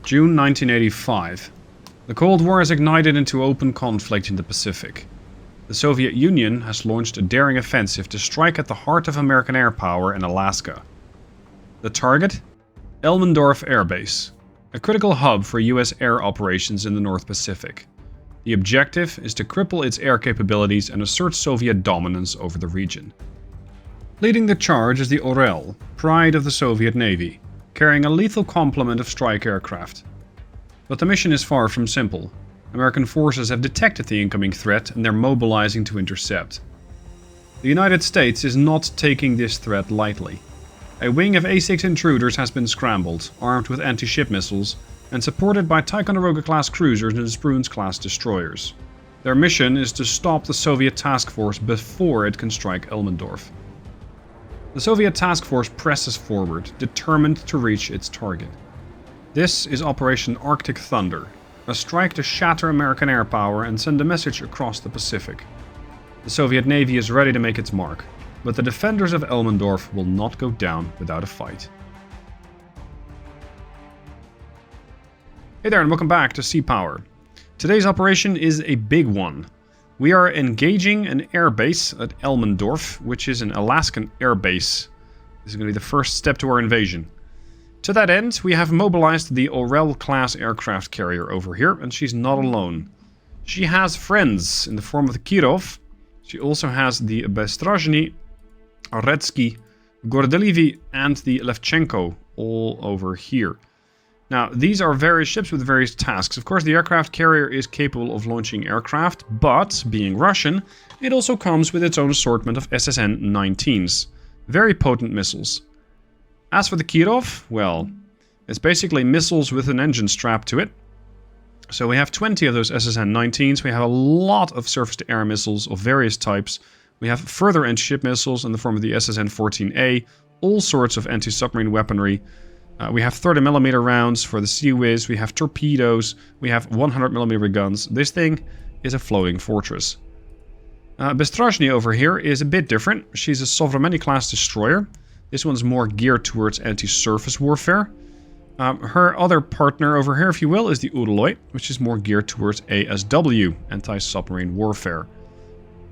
June 1985. The Cold War has ignited into open conflict in the Pacific. The Soviet Union has launched a daring offensive to strike at the heart of American air power in Alaska. The target? Elmendorf Air Base, a critical hub for US air operations in the North Pacific. The objective is to cripple its air capabilities and assert Soviet dominance over the region. Leading the charge is the Orel, pride of the Soviet Navy, carrying a lethal complement of strike aircraft. But the mission is far from simple. American forces have detected the incoming threat and they're mobilizing to intercept. The United States is not taking this threat lightly. A wing of A-6 intruders has been scrambled, armed with anti-ship missiles, and supported by Ticonderoga-class cruisers and Spruance-class destroyers. Their mission is to stop the Soviet task force before it can strike Elmendorf. The Soviet task force presses forward, determined to reach its target. This is Operation Arctic Thunder, a strike to shatter American air power and send a message across the Pacific. The Soviet Navy is ready to make its mark, but the defenders of Elmendorf will not go down without a fight. Hey there and welcome back to Sea Power. Today's operation is a big one. We are engaging an air base at Elmendorf, which is an Alaskan air base. This is going to be the first step to our invasion. To that end, we have mobilized the Orel-class aircraft carrier over here, and she's not alone. She has friends in the form of the Kirov. She also has the Bestrozhny, Oretsky, Gordelivi, and the Levchenko all over here. Now, these are various ships with various tasks. Of course, the aircraft carrier is capable of launching aircraft, but, being Russian, it also comes with its own assortment of SSN-19s. Very potent missiles. As for the Kirov, well, it's basically missiles with an engine strapped to it. So we have 20 of those SSN-19s. We have a lot of surface-to-air missiles of various types. We have further anti-ship missiles in the form of the SSN-14A, all sorts of anti-submarine weaponry. We have 30mm rounds for the Sea Whiz, we have torpedoes, we have 100mm guns. This thing is a floating fortress. Bestrozhny over here is a bit different. She's a Sovremeny-class destroyer. This one's more geared towards anti-surface warfare. Her other partner over here, if you will, is the Udaloy, which is more geared towards ASW, anti-submarine warfare.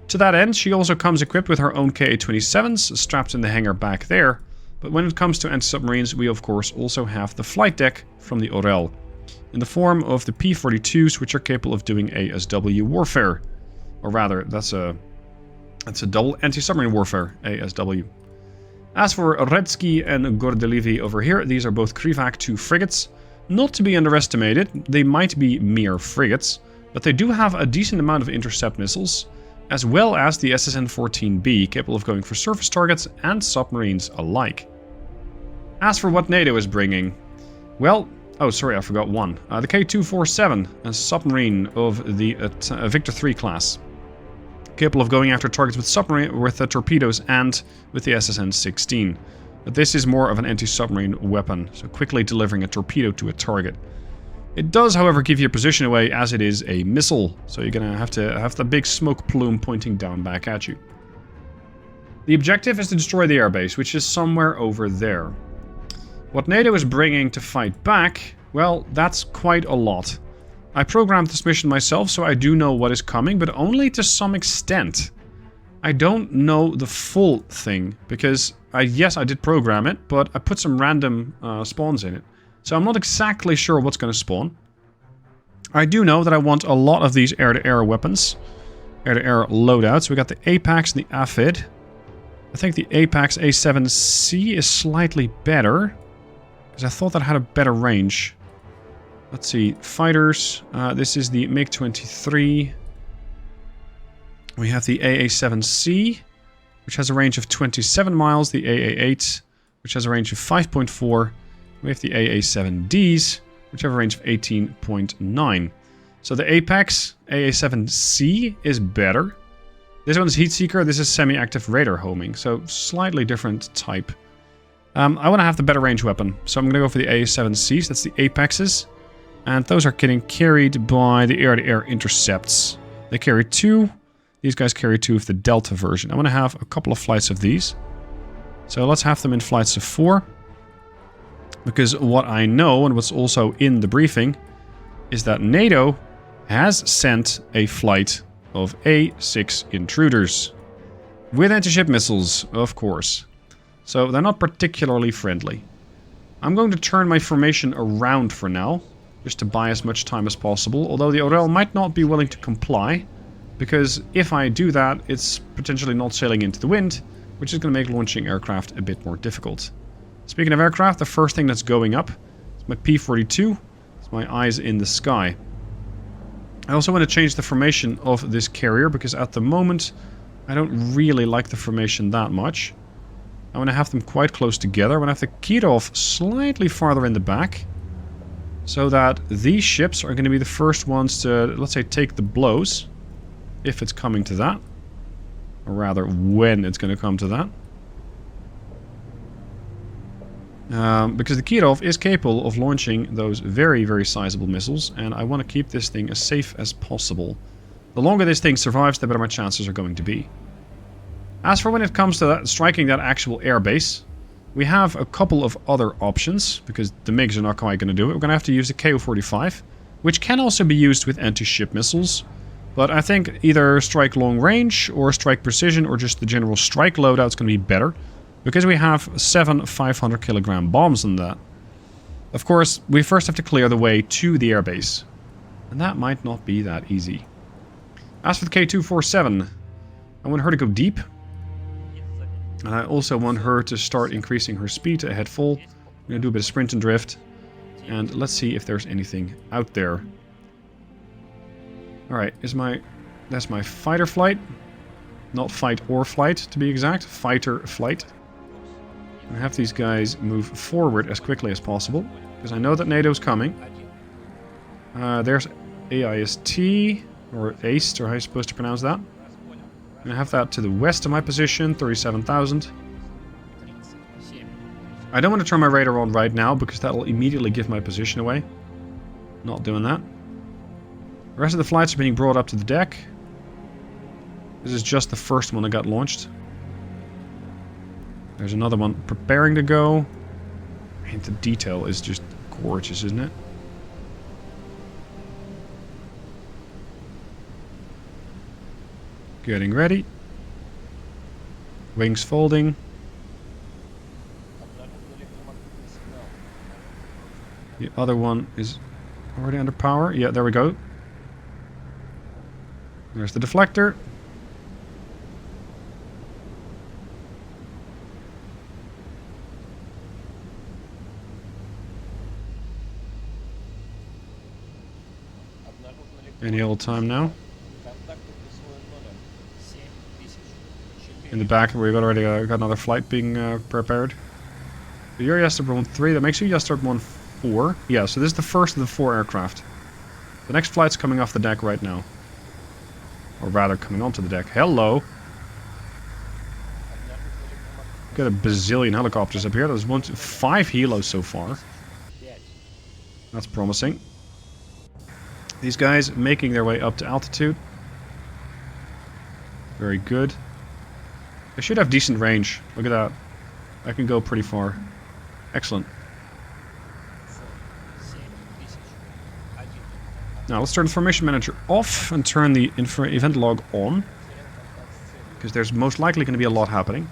To that end, she also comes equipped with her own Ka-27s, strapped in the hangar back there. But when it comes to anti-submarines, we of course also have the flight deck from the Orel, in the form of the P-42s, which are capable of doing ASW warfare. Or rather, that's a double anti-submarine warfare, ASW. As for Oretsky and Gordelivi over here, these are both Krivak 2 frigates. Not to be underestimated, they might be mere frigates, but they do have a decent amount of intercept missiles, as well as the SSN-14B, capable of going for surface targets and submarines alike. As for what NATO is bringing, well, oh sorry, I forgot one. The K-247, a submarine of the Victor III class, capable of going after targets with torpedoes and with the SSN-16. But this is more of an anti-submarine weapon, so quickly delivering a torpedo to a target. It does, however, give your position away as it is a missile, so you're going to have the big smoke plume pointing down back at you. The objective is to destroy the airbase, which is somewhere over there. What NATO is bringing to fight back, well, that's quite a lot. I programmed this mission myself, so I do know what is coming, but only to some extent. I don't know the full thing, because, yes, I did program it, but I put some random spawns in it. So I'm not exactly sure what's going to spawn. I do know that I want a lot of these air-to-air weapons. Air-to-air loadouts. We got the Apex and the Aphid. I think the Apex A7C is slightly better, because I thought that had a better range. Let's see. Fighters. This is the MiG-23. We have the AA-7C, which has a range of 27 miles. The AA-8, which has a range of 5.4. We have the AA-7Ds, which have a range of 18.9. So the Apex AA-7C is better. This one's Heat Seeker, this is semi-active radar homing, so slightly different type. I want to have the better range weapon, so I'm going to go for the AA-7Cs, that's the Apexes. And those are getting carried by the air-to-air intercepts. They carry 2. These guys carry 2 of the Delta version. I want to have a couple of flights of these. So let's have them in flights of 4. Because what I know, and what's also in the briefing, is that NATO has sent a flight of A6 intruders. With anti-ship missiles, of course. So they're not particularly friendly. I'm going to turn my formation around for now, just to buy as much time as possible, although the Orel might not be willing to comply, because if I do that, it's potentially not sailing into the wind, which is going to make launching aircraft a bit more difficult. Speaking of aircraft, the first thing that's going up is my P-42. It's my eyes in the sky. I also want to change the formation of this carrier, because at the moment, I don't really like the formation that much. I want to have them quite close together. I want to have the Kirov slightly farther in the back, so that these ships are going to be the first ones to, let's say, take the blows, if it's coming to that. Or rather, when it's going to come to that. Because the Kirov is capable of launching those very, very sizable missiles, and I want to keep this thing as safe as possible. The longer this thing survives, the better my chances are going to be. As for when it comes to that, striking that actual airbase, we have a couple of other options, because the MiGs are not quite going to do it. We're going to have to use the KO-45, which can also be used with anti-ship missiles. But I think either strike long range, or strike precision, or just the general strike loadout is going to be better, because we have 7 500-kilogram bombs on that. Of course, we first have to clear the way to the airbase, and that might not be that easy. As for the K247, I want her to go deep. And I also want her to start increasing her speed to head full. I'm going to do a bit of sprint and drift. And let's see if there's anything out there. Alright, that's my fighter flight. Not fight or flight, to be exact. Fighter flight. I have these guys move forward as quickly as possible, because I know that NATO's coming. There's AIST, or ACE, or how you're supposed to pronounce that. I'm going to have that to the west of my position, 37,000. I don't want to turn my radar on right now, because that will immediately give my position away. Not doing that. The rest of the flights are being brought up to the deck. This is just the first one that got launched. There's another one preparing to go. And the detail is just gorgeous, isn't it? Getting ready. Wings folding. The other one is already under power. Yeah, there we go. There's the deflector. Any old time now. In the back, we've already got another flight being prepared. So you're Yastreb 1-3, that makes you Yastreb 1-4. Yeah, so this is the first of the 4 aircraft. The next flight's coming off the deck right now. Or rather, coming onto the deck. Hello! Got a bazillion helicopters up here. There's 5 helos so far. That's promising. These guys making their way up to altitude. Very good. They should have decent range. Look at that. I can go pretty far. Excellent. Now let's turn the formation manager off and turn the event log on. Because there's most likely going to be a lot happening.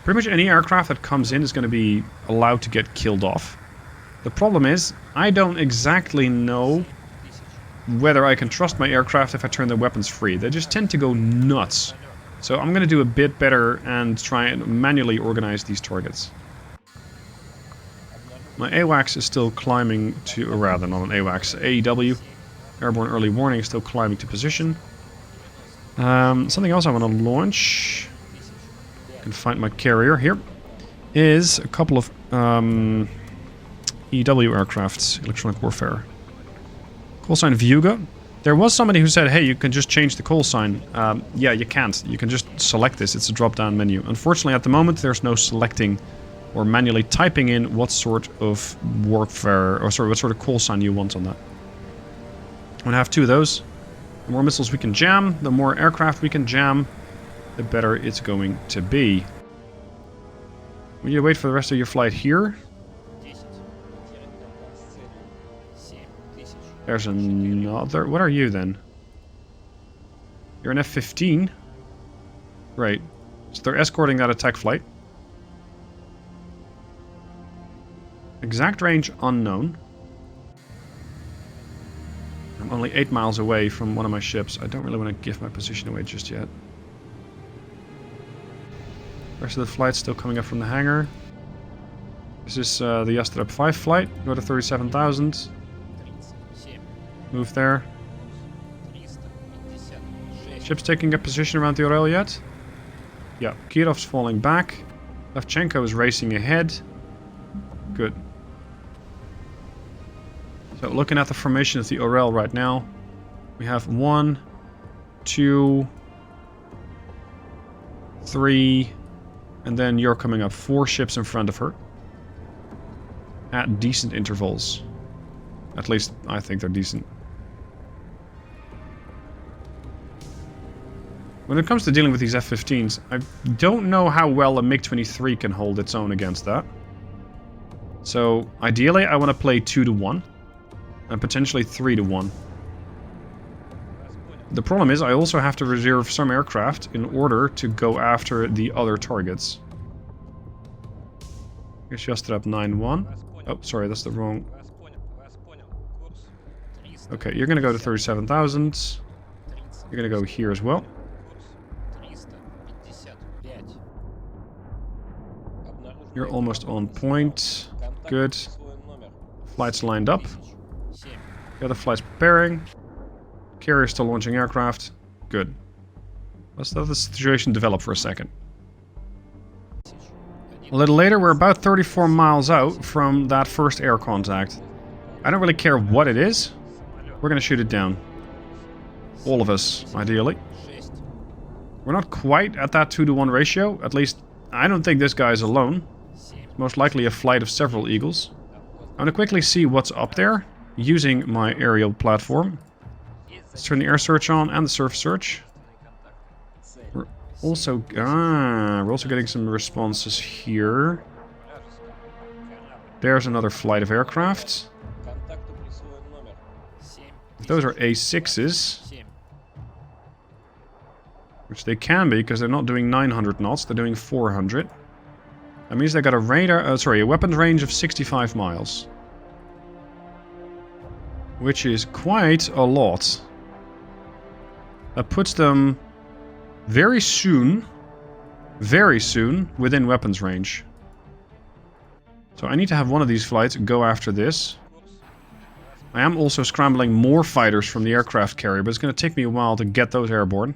Pretty much any aircraft that comes in is going to be allowed to get killed off. The problem is, I don't exactly know whether I can trust my aircraft if I turn their weapons free. They just tend to go nuts. So I'm going to do a bit better and try and manually organize these targets. My AWACS is still climbing to, or rather not an AWACS, AEW, Airborne Early Warning, is still climbing to position. Something else I want to launch, I can find my carrier here, is a couple of EW aircrafts, electronic warfare. Call sign Vuga. There was somebody who said, hey, you can just change the call sign. Yeah, you can't. You can just select this. It's a drop-down menu. Unfortunately, at the moment, there's no selecting or manually typing in what sort of warfare, or sorry, what sort of call sign you want on that. I'm going to have 2 of those. The more missiles we can jam, the more aircraft we can jam, the better it's going to be. Will you wait for the rest of your flight here? There's another... What are you then? You're an F-15? Right. So they're escorting that attack flight. Exact range unknown. I'm only 8 miles away from one of my ships. I don't really want to give my position away just yet. Rest of the flight's still coming up from the hangar. This is the Yastreb 5 flight. Go to 37,000. Move there. Ships taking a position around the Orel yet? Yeah, Kirov's falling back. Levchenko is racing ahead. Good. So looking at the formation of the Orel right now, we have 1, 2, 3, and then you're coming up 4 ships in front of her. At decent intervals. At least I think they're decent. When it comes to dealing with these F-15s, I don't know how well a MiG-23 can hold its own against that. So, ideally, I want to play 2-to-1. And potentially 3-to-1. The problem is, I also have to reserve some aircraft in order to go after the other targets. Here's Yastreb 9-1. Oh, sorry, that's the wrong... Okay, you're gonna go to 37,000. You're gonna go here as well. You're almost on point. Good. Flights lined up. The other flight's preparing. Carrier's still launching aircraft. Good. Let's let the situation develop for a second. A little later, we're about 34 miles out from that first air contact. I don't really care what it is. We're gonna shoot it down. All of us, ideally. We're not quite at that 2-to-1 ratio. At least, I don't think this guy is alone. Most likely a flight of several Eagles. I'm gonna quickly see what's up there, using my aerial platform. Let's turn the air search on and the surface search. We're also getting some responses here. There's another flight of aircraft. Those are A6s. Which they can be, because they're not doing 900 knots, they're doing 400. That means they got a a weapons range of 65 miles. Which is quite a lot. That puts them very soon, within weapons range. So I need to have one of these flights go after this. I am also scrambling more fighters from the aircraft carrier, but it's going to take me a while to get those airborne.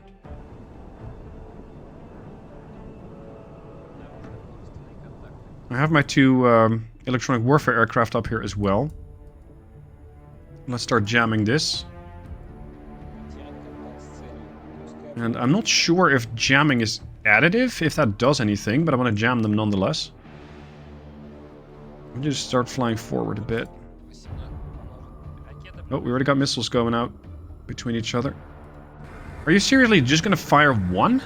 I have my 2 electronic warfare aircraft up here as well. Let's start jamming this. And I'm not sure if jamming is additive, if that does anything, but I want to jam them nonetheless. We'll just start flying forward a bit. Oh, we already got missiles going out between each other. Are you seriously just going to fire one?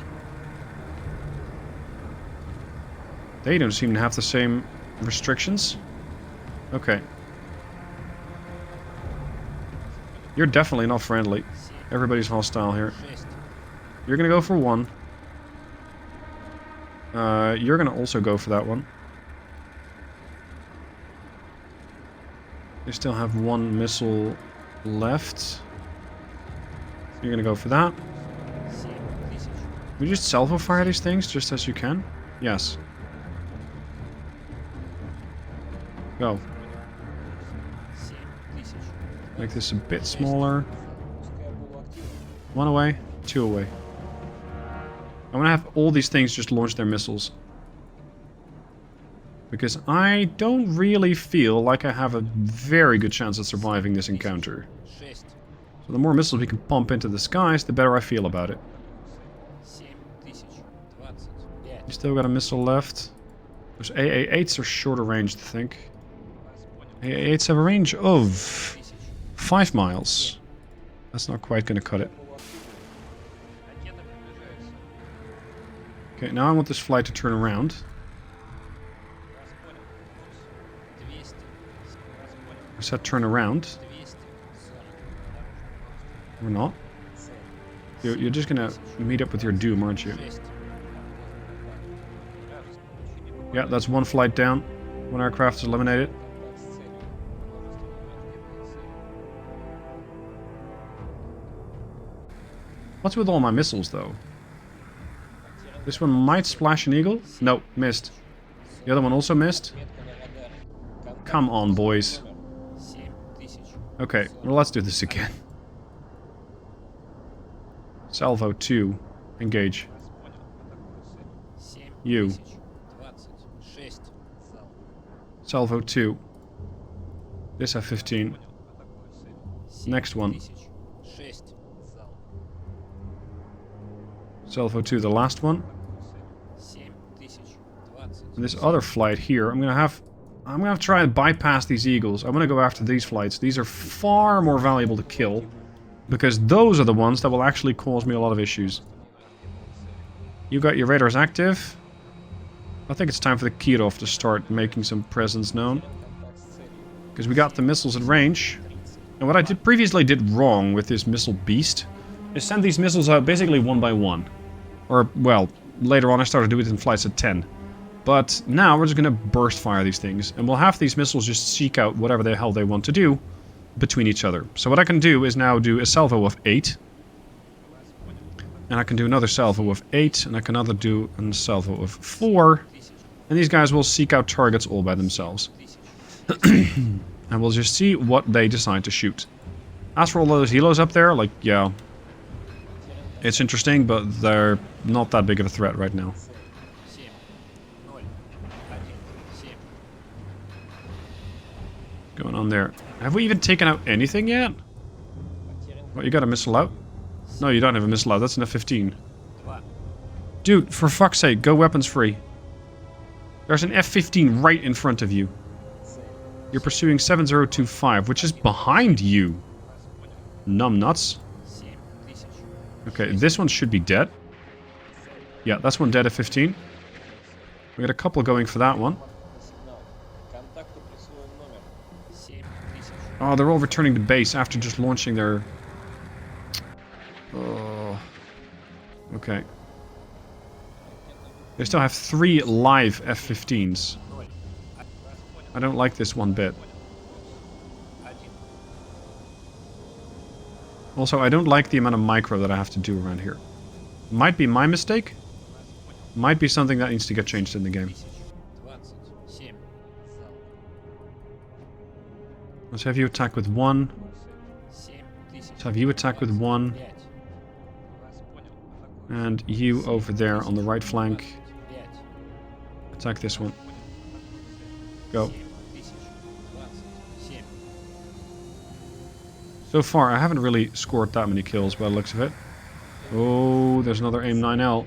They don't seem to have the same restrictions. Okay. You're definitely not friendly. Everybody's hostile here. You're gonna go for one. You're gonna also go for that one. You still have 1 missile left. You're gonna go for that. We just salvo fire these things just as you can? Yes. Go. Make this a bit smaller. 1 away, 2 away. I'm gonna have all these things just launch their missiles. Because I don't really feel like I have a very good chance of surviving this encounter. So the more missiles we can pump into the skies, the better I feel about it. You still got a missile left. Those AA-8s are shorter range, I think. AA-8s have a range of 5 miles. That's not quite gonna cut it. Okay, now I want this flight to turn around. I said turn around. Or not. You're just gonna meet up with your doom, aren't you? Yeah, that's one flight down. One aircraft is eliminated. What's with all my missiles, though? This one might splash an eagle? No, missed. The other one also missed? Come on, boys. Okay, well, let's do this again. Salvo 2. Engage. You. Salvo 2. This F-15. Next one. Salvo 2, the last one. And this other flight here, I'm gonna have to try and bypass these eagles. I'm gonna go after these flights. These are far more valuable to kill, because those are the ones that will actually cause me a lot of issues. You got your radars active. I think it's time for the Kirov to start making some presence known, because we got the missiles at range. And what I previously did wrong with this missile beast is send these missiles out basically one by one. Or, well, later on I started doing it in flights at 10. But now we're just going to burst fire these things, and we'll have these missiles just seek out whatever the hell they want to do between each other. So what I can do is now do a salvo of 8. And I can do another salvo of 8, and I can do a salvo of 4. And these guys will seek out targets all by themselves. And we'll just see what they decide to shoot. As for all those helos up there, like, yeah, it's interesting, but they're not that big of a threat right now. Going on there. Have we even taken out anything yet? What, you got a missile out? No, you don't have a missile out. That's an F-15. Dude, for fuck's sake, go weapons free. There's an F-15 right in front of you. You're pursuing 7025, which is behind you. Numbnuts. Okay, this one should be dead. Yeah, that's one dead at 15. We got a couple going for that one. Oh, they're all returning to base after just launching their... Oh. Okay. They still have 3 live F-15s. I don't like this one bit. Also, I don't like the amount of micro that I have to do around here. Might be my mistake. Might be something that needs to get changed in the game. Let's have you attack with 1. Let's have you attack with 1. And you over there on the right flank. Attack this one. Go. So far, I haven't really scored that many kills by the looks of it. Oh, there's another AIM-9L.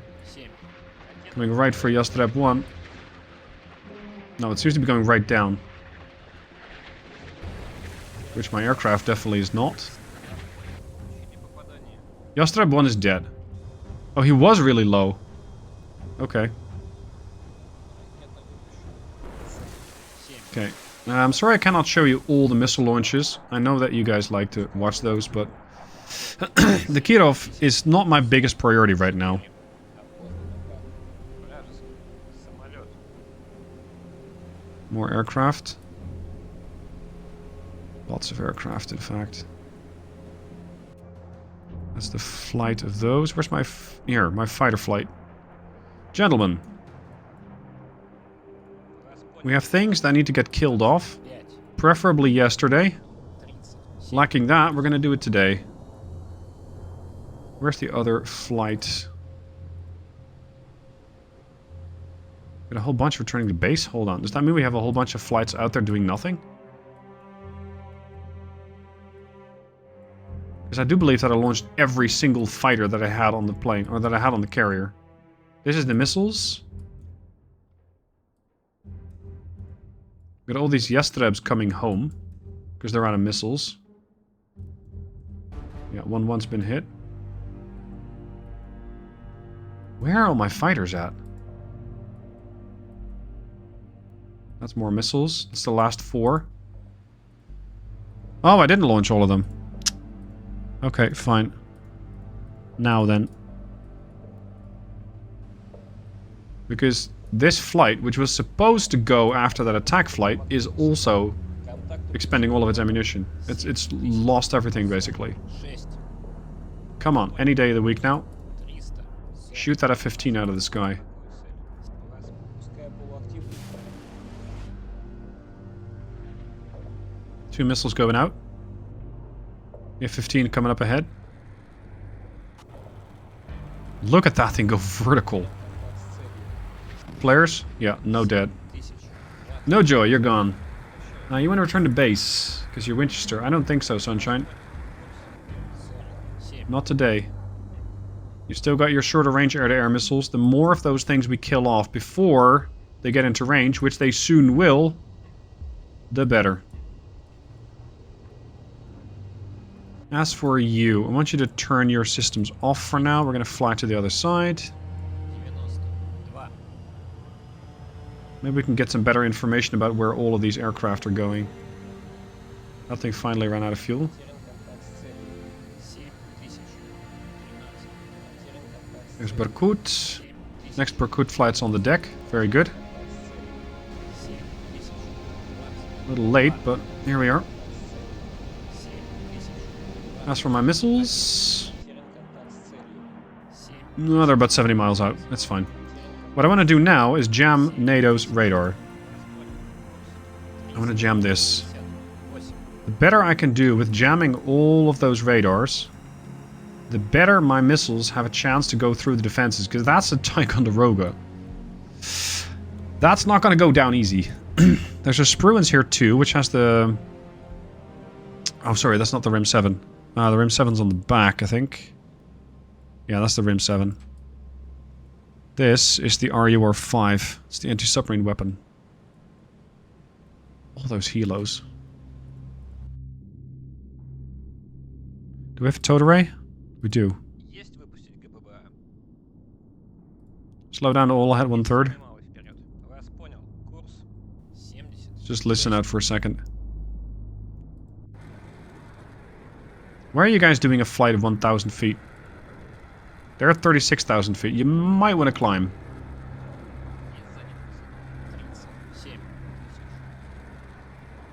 Coming right for Yastreb 1. No, it seems to be going right down. Which my aircraft definitely is not. Yastreb 1 is dead. Oh, he was really low. Okay. Okay. I'm sorry I cannot show you all the missile launches. I know that you guys like to watch those, but... the Kirov is not my biggest priority right now. More aircraft. Lots of aircraft, in fact. That's the flight of those. Where's my... Here, my fighter flight. Gentlemen. We have things that need to get killed off. Preferably yesterday. Lacking that, we're gonna do it today. Where's the other flight? Got a whole bunch returning to base? Hold on. Does that mean we have a whole bunch of flights out there doing nothing? Because I do believe that I launched every single fighter that I had on the plane, or that I had on the carrier. This is the missiles. Got all these Yastrebs coming home, because they're out of missiles. Yeah, one's been hit. Where are all my fighters at? That's more missiles. It's the last 4. Oh, I didn't launch all of them. Okay, fine. Now then. Because this flight, which was supposed to go after that attack flight, is also expending all of its ammunition. It's lost everything, basically. Come on, any day of the week now. Shoot that F-15 out of the sky. Two missiles going out. F-15 coming up ahead. Look at that thing go vertical. Flares? Yeah, no dead. No joy, you're gone. Now you want to return to base, because you're Winchester. I don't think so, Sunshine. Not today. You still got your shorter range air-to-air missiles. The more of those things we kill off before they get into range, which they soon will, the better. As for you, I want you to turn your systems off for now. We're going to fly to the other side. Maybe we can get some better information about where all of these aircraft are going. That thing finally ran out of fuel. There's Berkut. Next Berkut flight's on the deck. Very good. A little late, but here we are. As for my missiles... No, they're about 70 miles out. That's fine. What I want to do now is jam NATO's radar. I want to jam this. The better I can do with jamming all of those radars, the better my missiles have a chance to go through the defenses, because that's a Ticonderoga. That's not going to go down easy. There's a Spruance here too, which has the... Oh, sorry, that's not the Rim 7. The Rim 7's on the back, I think. Yeah, that's the Rim 7. This is the RUR-5. It's the anti-submarine weapon. All those helos. Do we have a towed array? We do. Slow down to all ahead 1/3. Just listen out for a second. Why are you guys doing a flight of 1,000 feet? They're at 36,000 feet. You might want to climb.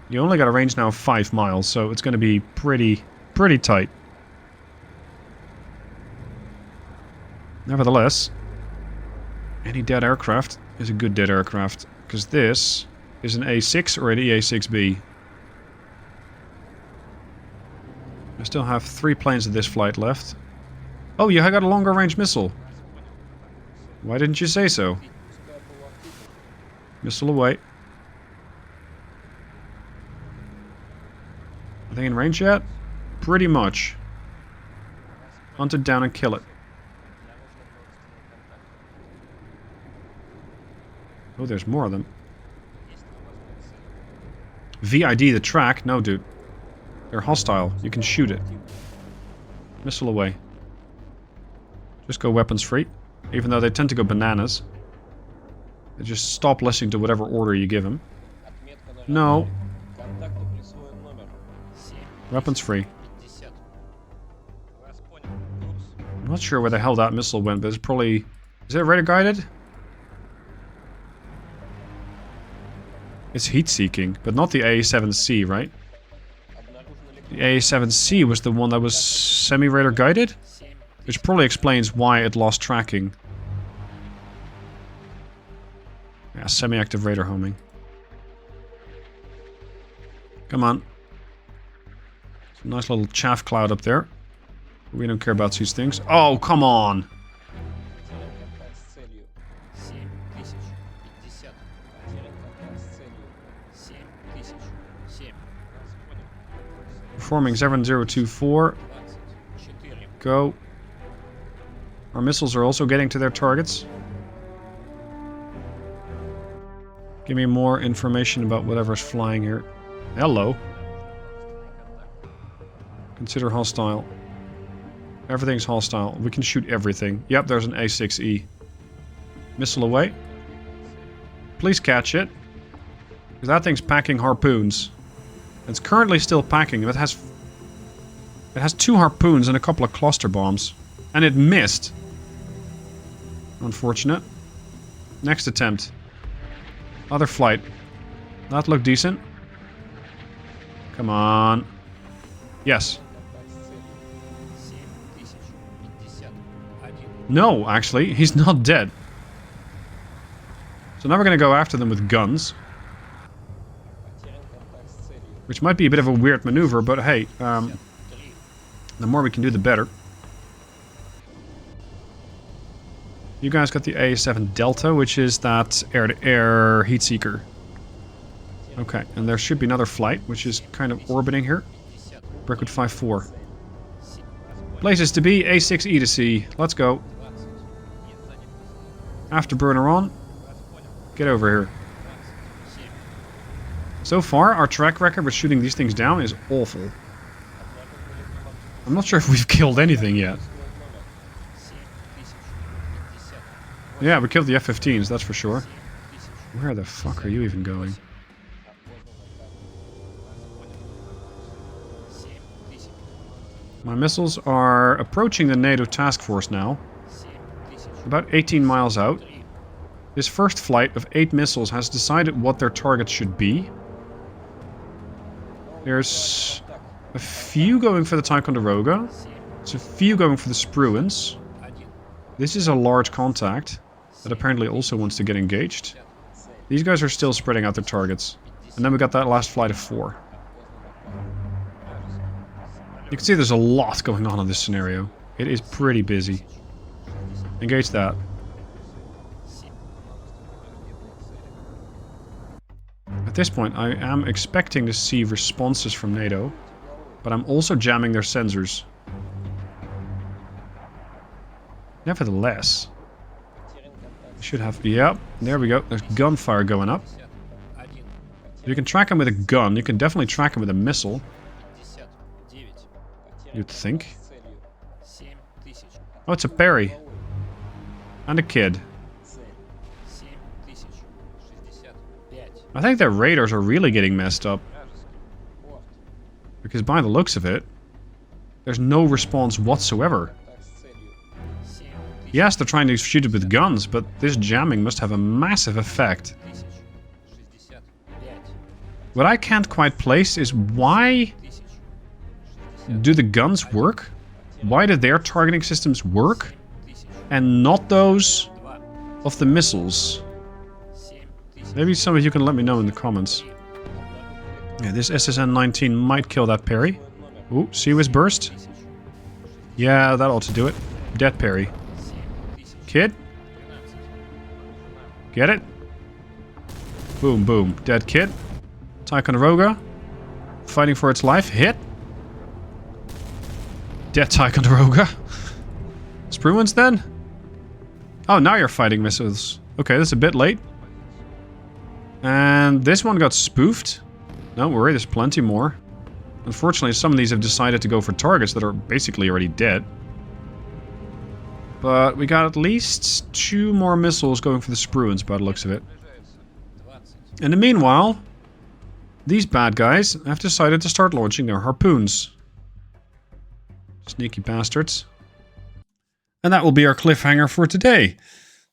You only got a range now of 5 miles, so it's going to be pretty tight. Nevertheless, any dead aircraft is a good dead aircraft, because this is an A6 or an EA6B. I still have 3 planes of this flight left. Oh, you got a longer range missile. Why didn't you say so? Missile away. Are they in range yet? Pretty much. Hunt it down and kill it. Oh, there's more of them. VID the track? No, dude. They're hostile. You can shoot it. Missile away. Just go weapons free. Even though they tend to go bananas. They just stop listening to whatever order you give them. No. Weapons free. I'm not sure where the hell that missile went, but it's probably... Is it radar guided? It's heat-seeking, but not the A7C, right? The A7C was the one that was semi-radar guided? Which probably explains why it lost tracking. Yeah, semi-active radar homing. Come on. Some nice little chaff cloud up there. We don't care about these things. Oh, come on! Performing 7024. Go. Our missiles are also getting to their targets. Give me more information about whatever's flying here. Hello. Consider hostile. Everything's hostile. We can shoot everything. Yep, there's an A6E. Missile away. Please catch it. Because that thing's packing harpoons. It's currently still packing. It has 2 harpoons and a couple of cluster bombs. And it missed. Unfortunate. Next attempt. Other flight. That looked decent. Come on. Yes. No, actually, he's not dead. So now we're going to go after them with guns. Which might be a bit of a weird maneuver, but hey, the more we can do, the better. You guys got the A7 Delta, which is that air-to-air heat seeker. Okay, and there should be another flight, which is kind of orbiting here. Brookwood 5-4. Places to be, A6E to C. Let's go. Afterburner on. Get over here. So far, our track record with shooting these things down is awful. I'm not sure if we've killed anything yet. Yeah, we killed the F-15s, that's for sure. Where the fuck are you even going? My missiles are approaching the NATO task force now. About 18 miles out. This first flight of 8 missiles has decided what their targets should be. There's a few going for the Ticonderoga. There's a few going for the Spruans. This is a large contact that apparently also wants to get engaged. These guys are still spreading out their targets. And then we got that last flight of 4. You can see there's a lot going on in this scenario. It is pretty busy. Engage that. At this point, I am expecting to see responses from NATO, but I'm also jamming their sensors. Nevertheless, we should have... Yep, there we go. There's gunfire going up. You can track him with a gun. You can definitely track him with a missile. You'd think. Oh, it's a Perry. And a kid. I think their radars are really getting messed up. Because by the looks of it, there's no response whatsoever. Yes, they're trying to shoot it with guns, but this jamming must have a massive effect. What I can't quite place is why do the guns work? Why do their targeting systems work? And not those of the missiles? Maybe some of you can let me know in the comments. Yeah, this SSN-19 might kill that Perry. Ooh, CWIS burst. Yeah, that ought to do it. Dead Perry. Kid? Get it? Boom, boom. Dead kid. Ticonderoga. Fighting for its life. Hit. Dead Ticonderoga. Spruans then? Oh, now you're fighting missiles. Okay, that's a bit late. And this one got spoofed. Don't worry, there's plenty more. Unfortunately, some of these have decided to go for targets that are basically already dead. But we got at least 2 more missiles going for the Spruans by the looks of it. In the meanwhile, these bad guys have decided to start launching their harpoons. Sneaky bastards. And that will be our cliffhanger for today.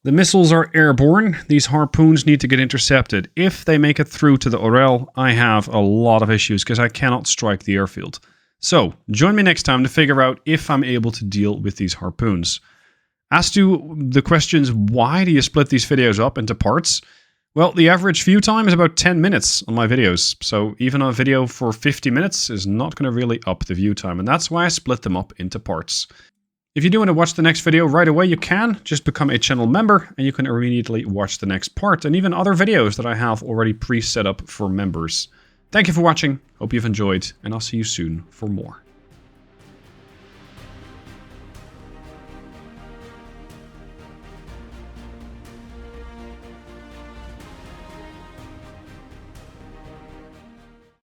The missiles are airborne. These harpoons need to get intercepted. If they make it through to the Orel, I have a lot of issues because I cannot strike the airfield. So, join me next time to figure out if I'm able to deal with these harpoons. As to the questions, why do you split these videos up into parts? Well, the average view time is about 10 minutes on my videos. So even a video for 50 minutes is not going to really up the view time. And that's why I split them up into parts. If you do want to watch the next video right away, you can. Just become a channel member and you can immediately watch the next part and even other videos that I have already pre-set up for members. Thank you for watching. Hope you've enjoyed and I'll see you soon for more.